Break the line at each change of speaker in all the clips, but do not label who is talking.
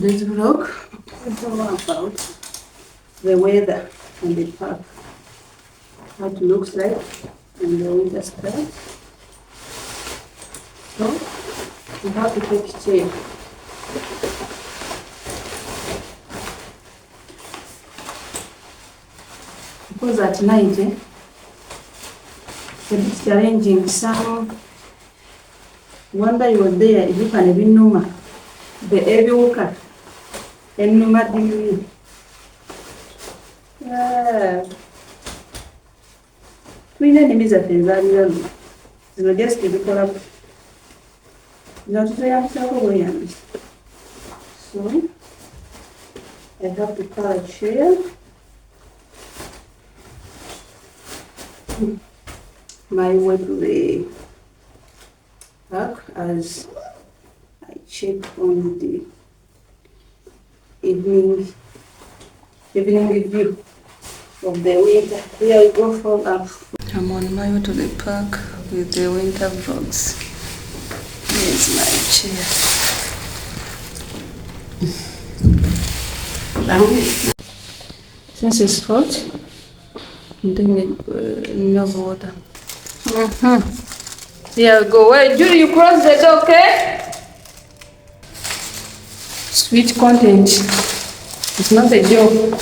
today's vlog is all about the weather and the park, how it looks like in the winter starts. So we have to take shade. Because at night it's a bit challenging. Some wonder you were there, if you can even know the every worker and no matter twine enemies at the value. So just give it up. Not to say I'm so. So I have to call a chair. My way to the park as I check on the evening review of the winter. Here we go from up. I'm on my way to the park with the winter vlogs. Here's my chair. Since it's hot, I'm doing it enough water. Here we go. Wait, Judy, you cross the door, okay? Sweet content. It's not a joke.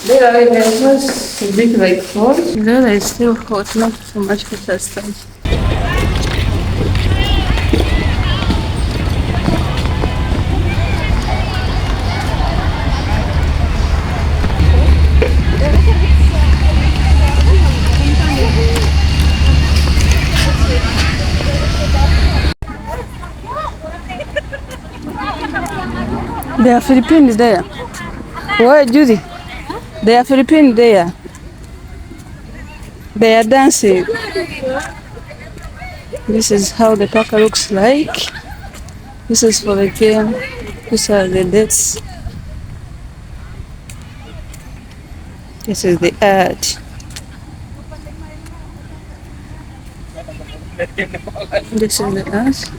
There it was a bit like hot. There is still hot, not so much hot as time. There are Philippines there. Where, Judy? There are Philippines there. They are dancing. This is how the park looks like. This is for the game. These are the dates. This is the art. This is the art.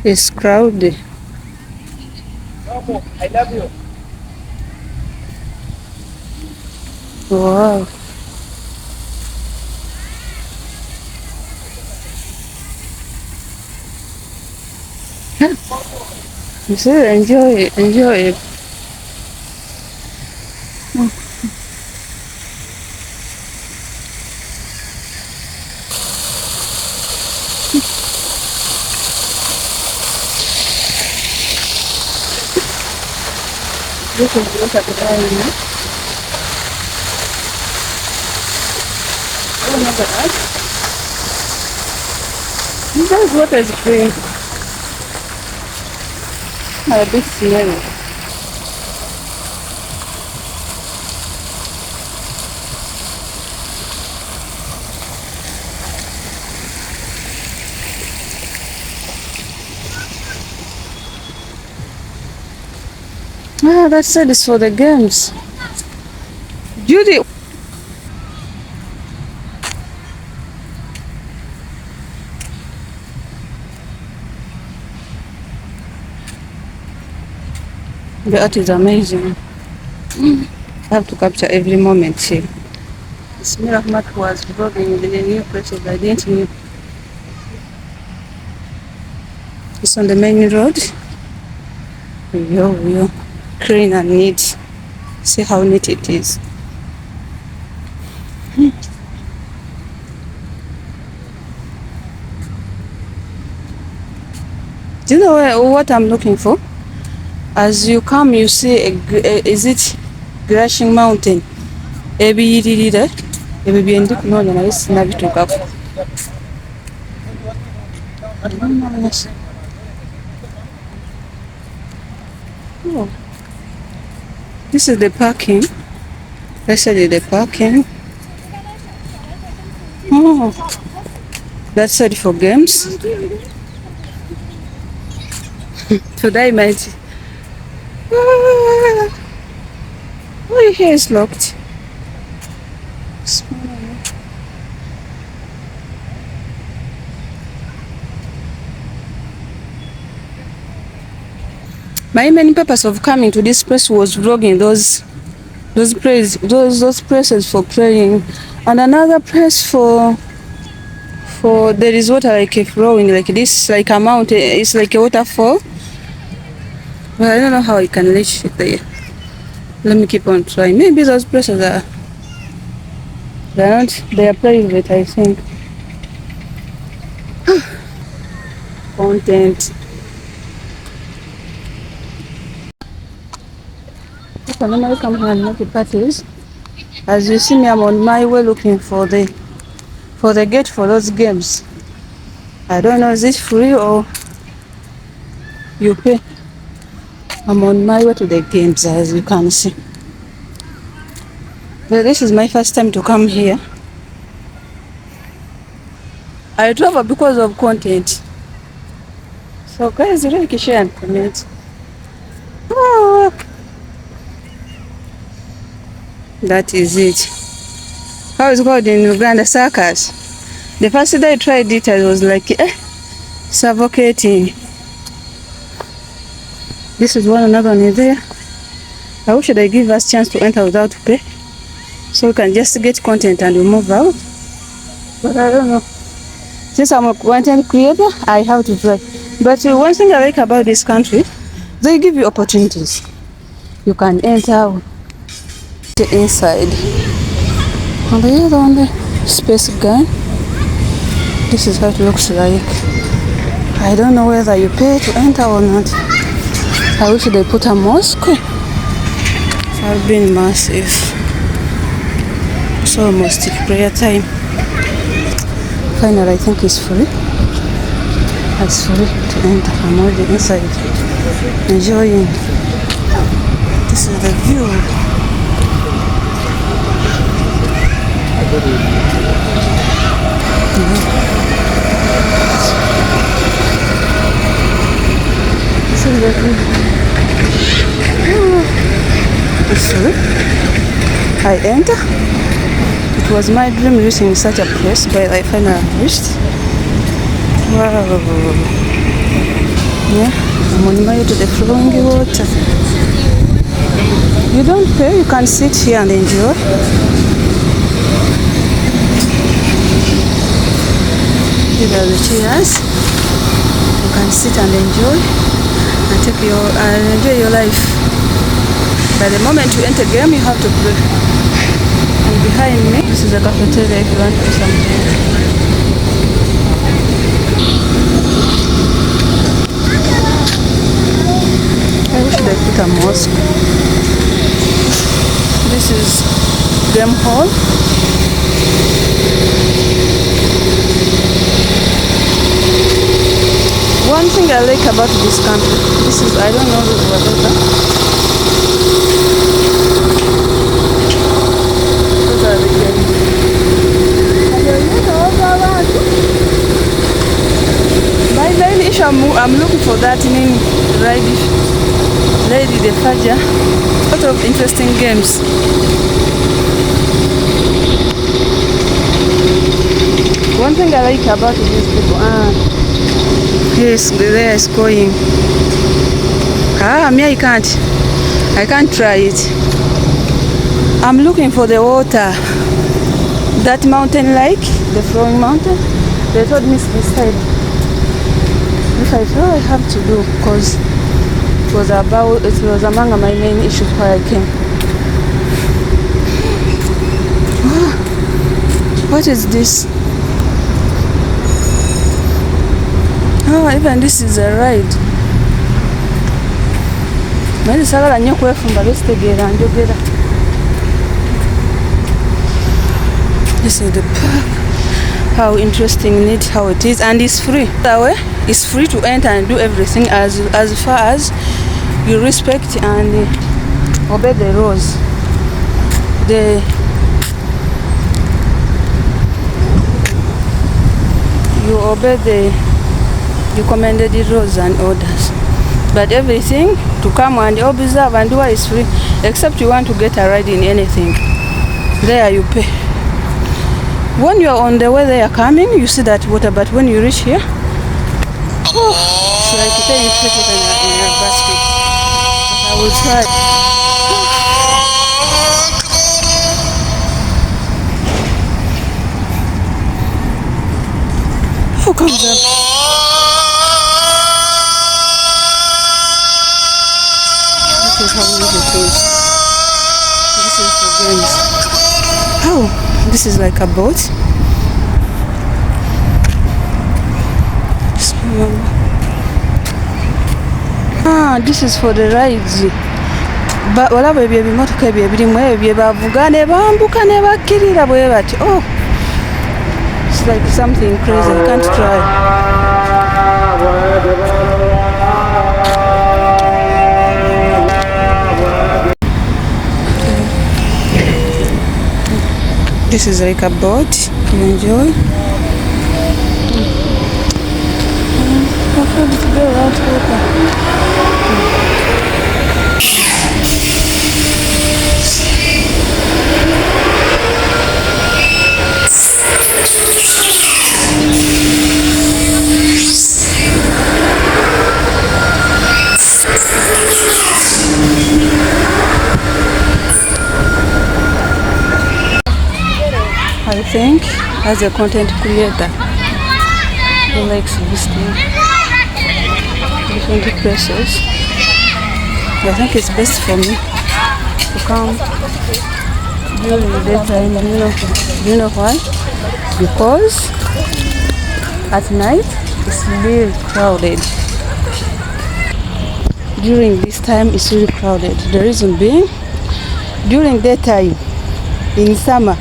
It's crowded. I love you. Wow. You should enjoy it. Enjoy it. This is look at the area. Oh, look at that. This water is green. A bit smelly. Ah, that side is for the games. Judy! The art is amazing. I have to capture every moment here. Smir Ahmad was vlogging the new places I didn't know. It's on the main road. Yo. Clean and neat. See how neat it is. Do you know what I'm looking for? As you come, you see is it Grashing Mountain? Ebi there. Ebi biendi kunonya na isi na bitu kafu. Oh. This is the parking. That's the parking. Oh, that's it for games. Today, mate. Oh, your hair is locked. My main purpose of coming to this place was vlogging those places for praying, and another place for there is water like flowing like this, like a mountain. It's like a waterfall, but I don't know how I can reach it there. Let me keep on trying. Maybe those places are they are private, I think. Content. I normally come here and make the parties. As you see me, I'm on my way looking for the gate for those games. I don't know, is it free or you pay? I'm on my way to the games, as you can see. But this is my first time to come here. I travel because of content. So guys, really share and comment. Oh, that is it. How is it called in Uganda? Circus. The first day I tried it, I was like, suffocating. This is one, another one is there. I wish they give us chance to enter without pay, so we can just get content and we move out. But I don't know. Since I'm a content creator, I have to try. But one thing I like about this country, they give you opportunities. You can enter the inside. And the other one, the space gun. This is how it looks like. I don't know whether you pay to enter or not. I wish they put a mosque. It has been massive. It's almost prayer time. Finally, I think it's free. It's free to enter. I'm already inside, enjoying. This is the view. This is the view. It's free. I enter. It was my dream reaching such a place, but I finally reached. Wow. Yeah, I'm on my way to the flowing water. You don't pay, you can sit here and enjoy. These are the chairs. You can sit and enjoy and enjoy your life. By the moment you enter game, you have to pray. And behind me, this is a cafeteria if you want to do something. I wish they put a mosque. This is game hall. One thing I like about this country, this is, I don't know whatever. Those are the games. By the issue, I'm looking for that name, Lady the Faja. A lot of interesting games. One thing I like about these people, yes, there is going. Me I can't try it. I'm looking for the water. That mountain lake, the flowing mountain, they told me it's this side. Which I feel I have to do because it was among my main issues where I came. What is this? Oh, even this is a ride. This is the park. How interesting it, how it is, and it's free. That way, it's free to enter and do everything as far as you respect and obey the rules. You obey the recommended rules and orders. But everything to come and observe and do is free, except you want to get a ride in anything. There you pay. When you are on the way they are coming, you see that water, but when you reach here, it's like paying fish in a basket. I will try. How comes up? This is how easy it is. This is for games. Oh, this is like a boat. Ah, this is for the rides. Olaba ebyo ebimotoka ebyo ebirimu ebyo bye bavuga ne bambuka ne bakkirira bwe bati. Oh, it's like something crazy. I can't try. This is like a boat. You enjoy? I think as a content creator who likes visiting different places, I think it's best for me to come during the daytime. Do you know why? Because at night it's really crowded. During this time it's really crowded. The reason being, during daytime in summer,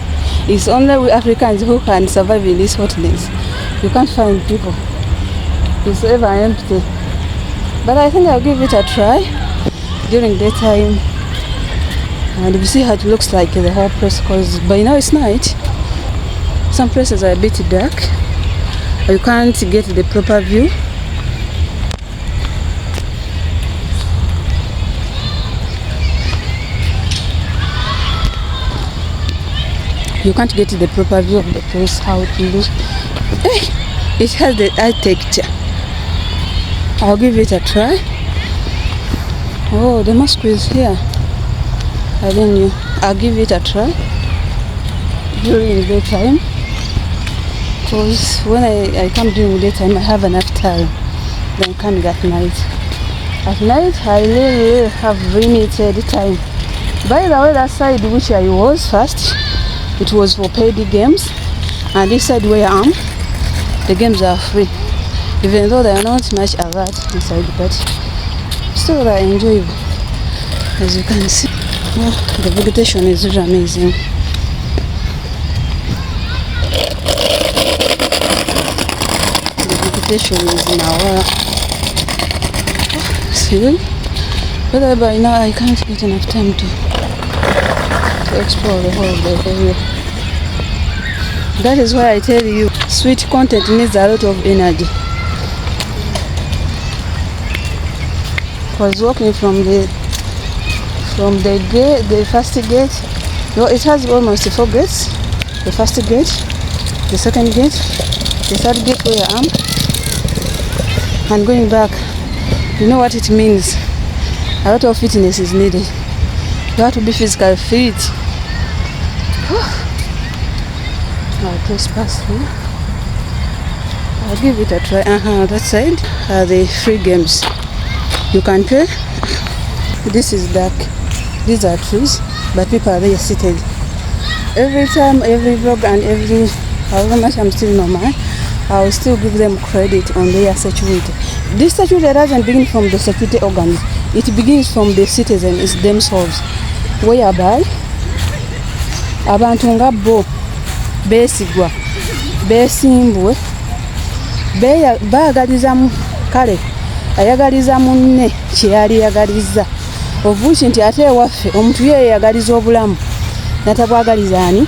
it's only we Africans who can survive in this hotness. You can't find people. It's ever empty. But I think I'll give it a try during daytime. And we see how it looks like the whole place, because by now it's night. Some places are a bit dark. You can't get the proper view. You can't get the proper view of the place, how it looks. It has the architecture. I'll give it a try. Oh, the mosque is here. I don't know. I'll give it a try during the daytime, because when I come during the daytime I have enough time. Then coming at night. At night I really have limited time. By the way, that side which I was first, it was for paid games, and this side where I am, the games are free, even though they are not much alert inside, but still they are enjoyable. As you can see, the vegetation is really amazing. The vegetation is in our see, but by now I can't get enough time to explore the whole of the area. That is why I tell you, sweet content needs a lot of energy. Because walking from the gate, the first gate, no, it has almost 4 gates. The first gate, the second gate, the third gate where I am, and going back. You know what it means? A lot of fitness is needed. You have to be physically fit. I'll trespass here. I'll give it a try. That side are the free games. You can pay. This is dark. These are trees, but people are there seated. Every time, every vlog and every, however much I'm still in Oman, I will still give them credit on their security. This security doesn't begin from the security organs. It begins from the citizens themselves. Whereby abantu nga bo besigwa besimbwe baagaliza kale ayagaliza munne kyeyali yagaliza ovuki nti ate ewaffe omuntu yeyagaliza obulamu natabwagaliza ani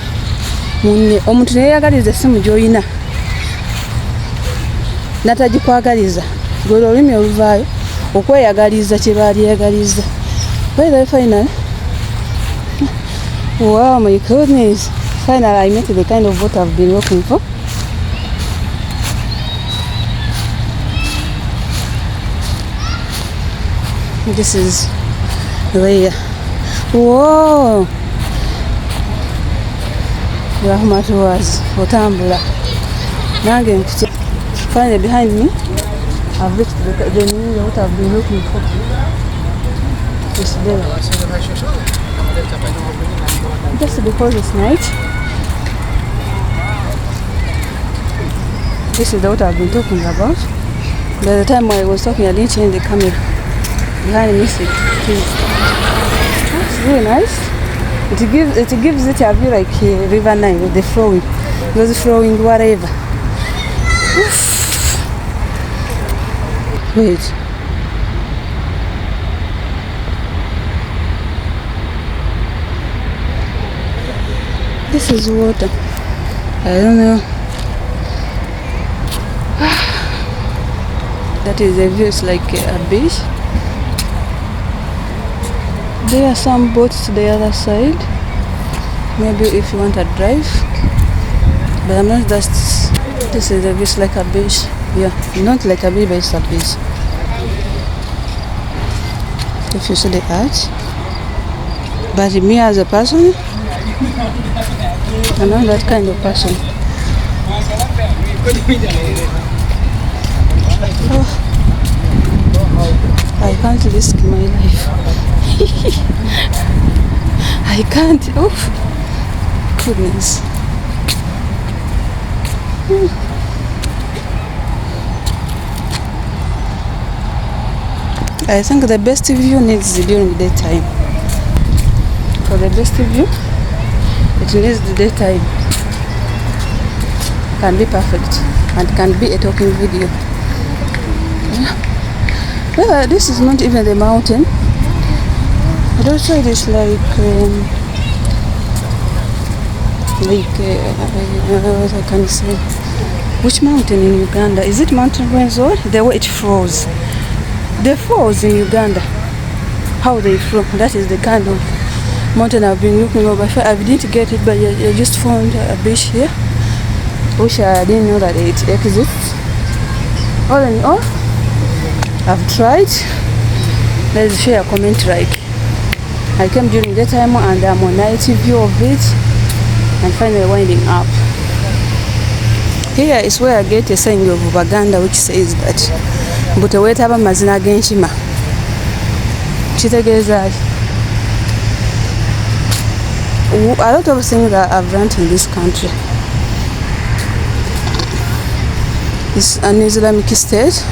munne omuntu neyeyagaliza essimu gy'olina natagikwagaliza gwe olulimi oluvaayo okweyagaliza kye baali yagaliza. By the final, wow, my goodness, finally I met the kind of what I've been looking for. This is Where? Whoa! Yeah, how much was Otambula? Now finally behind me, I've reached the new what I've been looking for. It's there. Just because it's night. This is what I've been talking about. By the time I was talking, I didn't change the camera. Behind me, it's really nice. It gives it a view like River Nile with the flowing. It was flowing whatever. Oof. Wait. This is water. I don't know. That is a view, it's like a beach. There are some boats to the other side. Maybe if you want to drive. But I'm not just. This is a beach like a beach. Yeah, not like a beach, but it's a beach. If you see the arch. But me as a person, I'm not that kind of person. Oh, I can't risk my life. I can't. Oh, goodness. I think the best view needs during the daytime. For the best view, it needs the daytime. Can be perfect and can be a talking video. Well, this is not even the mountain. But also it is like what I can say. Which mountain in Uganda? Is it Mountain Rwenzori? The way it flows. The falls in Uganda. How they flow. That is the kind of mountain I've been looking over. I didn't get it, but I just found a beach here. Which I didn't know that it exists. All in all, I've tried. Let's share a comment like. I came during the time and I'm on night view of it and finally winding up. Here is where I get a saying of Baganda which says that Butewetaba mazina genshima. Kitegeeza a lot of things that I've learned in this country. It's an Islamic state,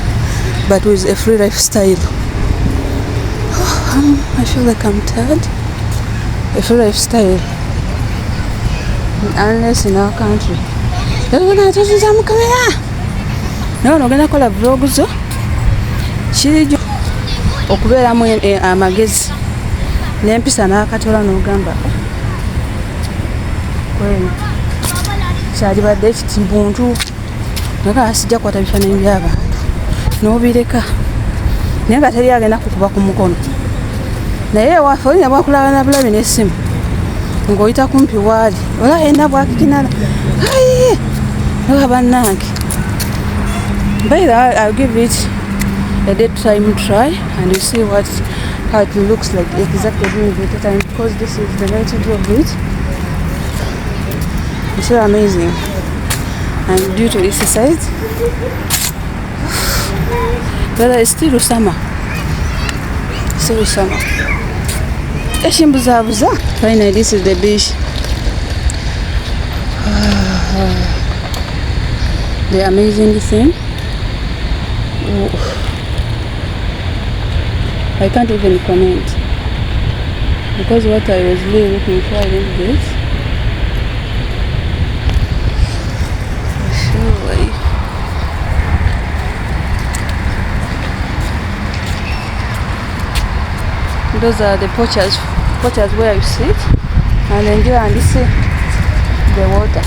but with a free lifestyle. I feel like I'm tired. A free lifestyle. Unless in our country. No, gonna call a vlog zo. Kirijo okubeeramu amagezi n'empisa n'akatola n'ogamba kwena kyalibadde kiti muntu naye sijja kukwata bifaananyi by'abantu n'obireka naye nga teri agenda kukuba ku mukono naye waffe olina bwakulaba na bulabi n'essimu ng'oyita kumpi waali ola yena bwakikinala ayi noba bannange. But I'll give it a daytime try and you see how it looks like exactly during the daytime, because this is the night view of it. It's so amazing. And due to its size, but it's still summer. Still summer. Finally, this is the beach. The amazing thing. I can't even comment because what I was really looking for I didn't get. Surely. Those are the porches where you sit and enjoy and see the water.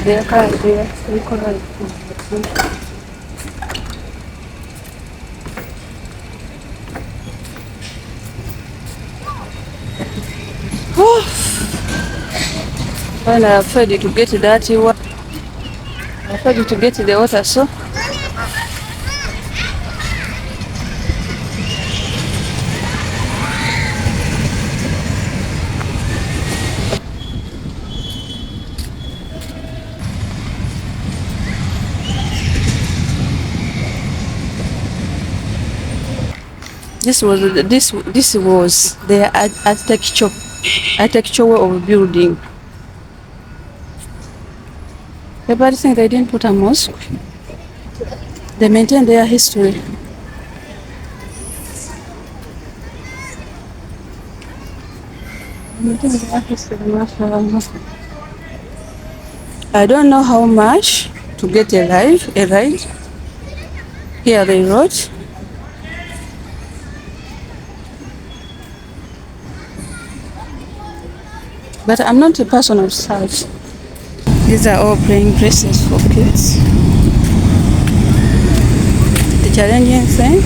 They are kind of when I'm afraid to get dirty water. I'm afraid to get the water, so this was the architecture of building. Everybody think they didn't put a mosque. They maintain their history. I don't know how much to get a ride. Here they wrote. But I'm not a person of such. These are all playing places for kids. The challenging thing.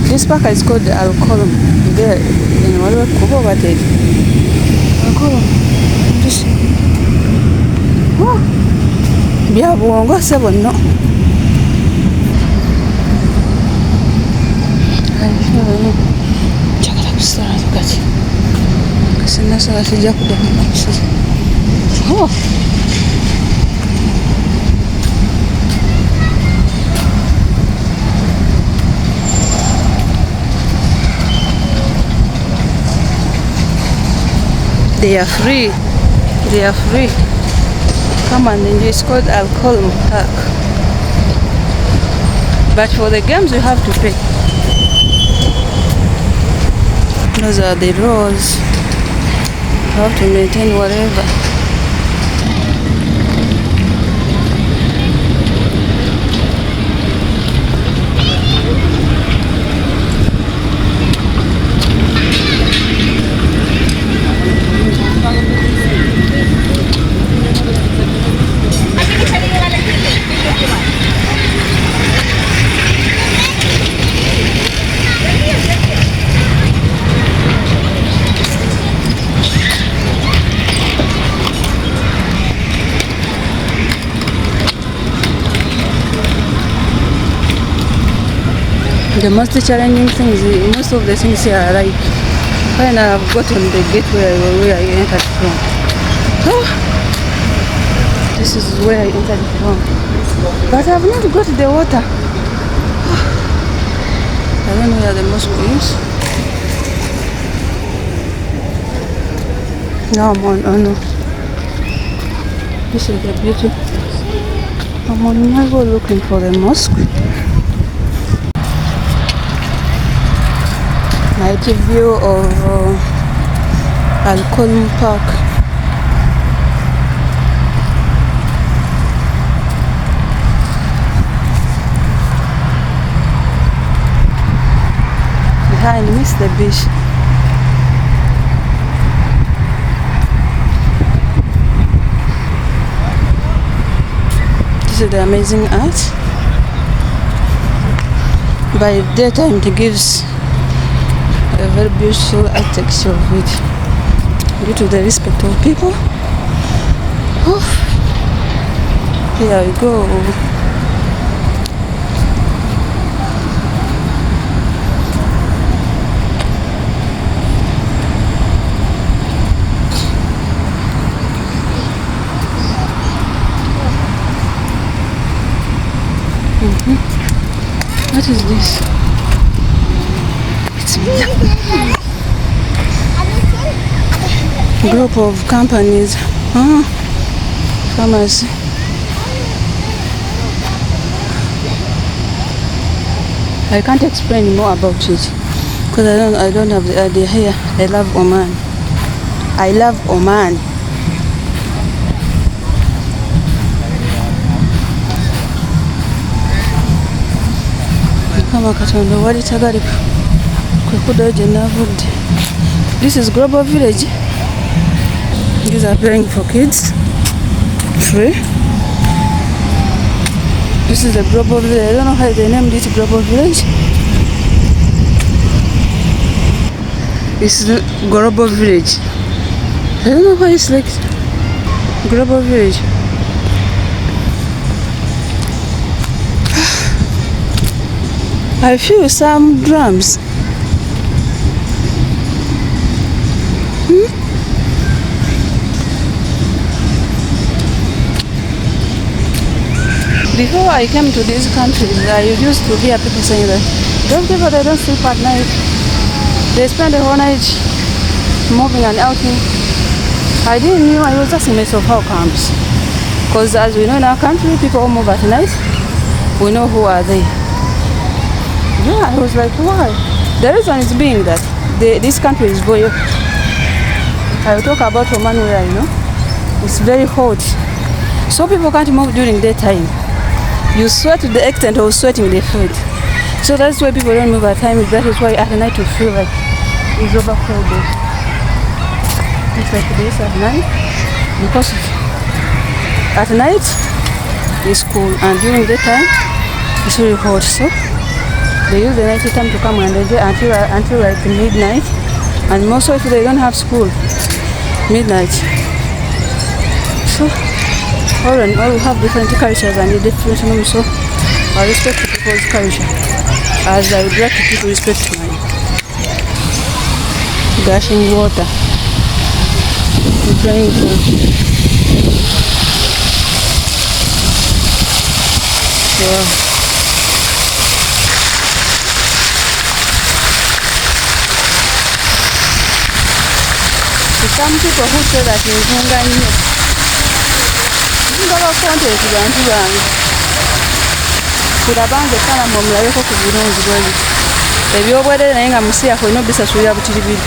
This park is called Qurum. There in what we Qurum. Just Biabongo 7 no. Chakala kusara tukati. Kasina sala sija kudama kusiza. They are free. Come and enjoy. It's called Qurum Park. But for the games you have to pay. Those are the rules. You have to maintain whatever. The most challenging thing is most of the things here are like when I've gotten the gate where I entered from. This is where I entered from. But I've not got the water. I don't know where the mosque is. Now I'm on, oh no. This is the beauty. I'm on Nago looking for the mosque. Night view of Qurum Park. Behind me is the beach. This is the amazing art. By daytime it gives a very beautiful architecture of it due to the respect of people. Here we go. What is this? Group of companies, pharmacy. I can't explain more about it. Because I don't have the idea here. I love Oman. I love Oman. This is Global Village. These are playing for kids. Free. This is the Global Village. I don't know how they named it Global Village. This is the Global Village. I don't know why it's like Global Village. I feel some drums. Before I came to these countries, I used to hear people saying that those people, they don't sleep at night. They spend the whole night moving and outing. I didn't know. I was just a mess of how comes. Because as we know in our country, people move at night. We know who are they. Yeah, I was like, why? The reason is being that this country is very. I will talk about Oman where it's very hot. So people can't move during daytime. You sweat to the extent of sweating the food. So that's why people don't move at time. That is why at night you feel like it's overcrowded. It's like this at night. Because at night it's cool and during daytime it's really hot. So they use the night time to come and enjoy until like midnight. And most if they don't have school, midnight. So all we have different cultures and different norms, so I respect people's culture as I would like people to respect mine. Gushing water. We're trying to some people who say that in Tanzania content bantu bange kulabange kala mumulabeko ku birungi bwali ebyobwerere naye nga musiyako ino bisasulira butiribiri.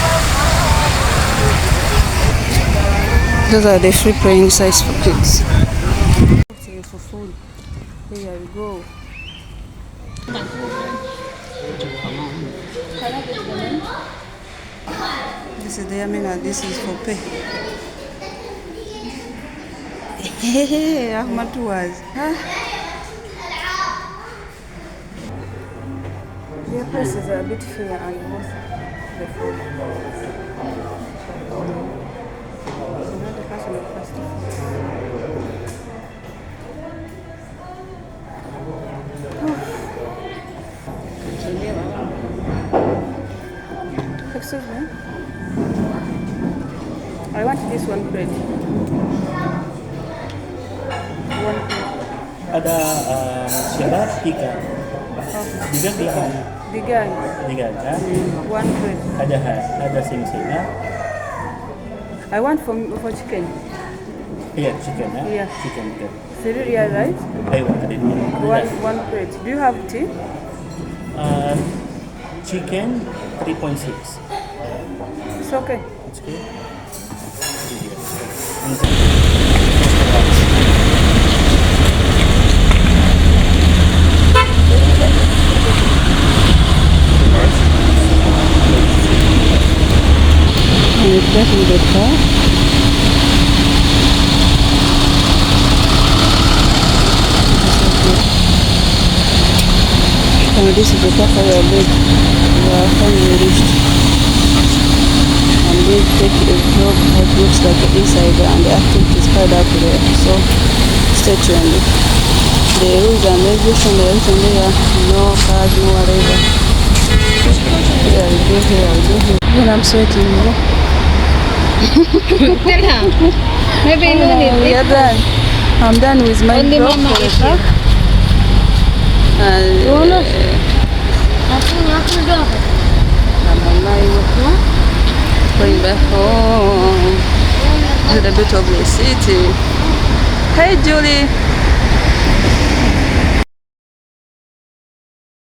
Those are the free playing sites for kids. For food. Here we go. This is the yamin and this is for pay. Hey, Ahmad was. The prices are a bit fair and worth the food. Excuse me. I want this one plate.
Ada syarat tiga. Tiga kan?
One plate.
Ada sing-singa.
I want for chicken.
Yeah, chicken.
Yeah.
Chicken.
Cereal, right? One plate. Do you have tea?
Chicken 3.6.
It's okay.
It's okay.
And it's definitely the car. And this is the car for your bed. You are finally reached. And they take a vlog that looks like the inside and the activity is carried out there. So stay tuned. The rules and everything there, no cars, no whatever. Here we go. When I'm sweating,
Maybe
we are done. I'm done with my vlog for the car. And I'm on my way. Going back home. A little bit of the city. Hey Julie.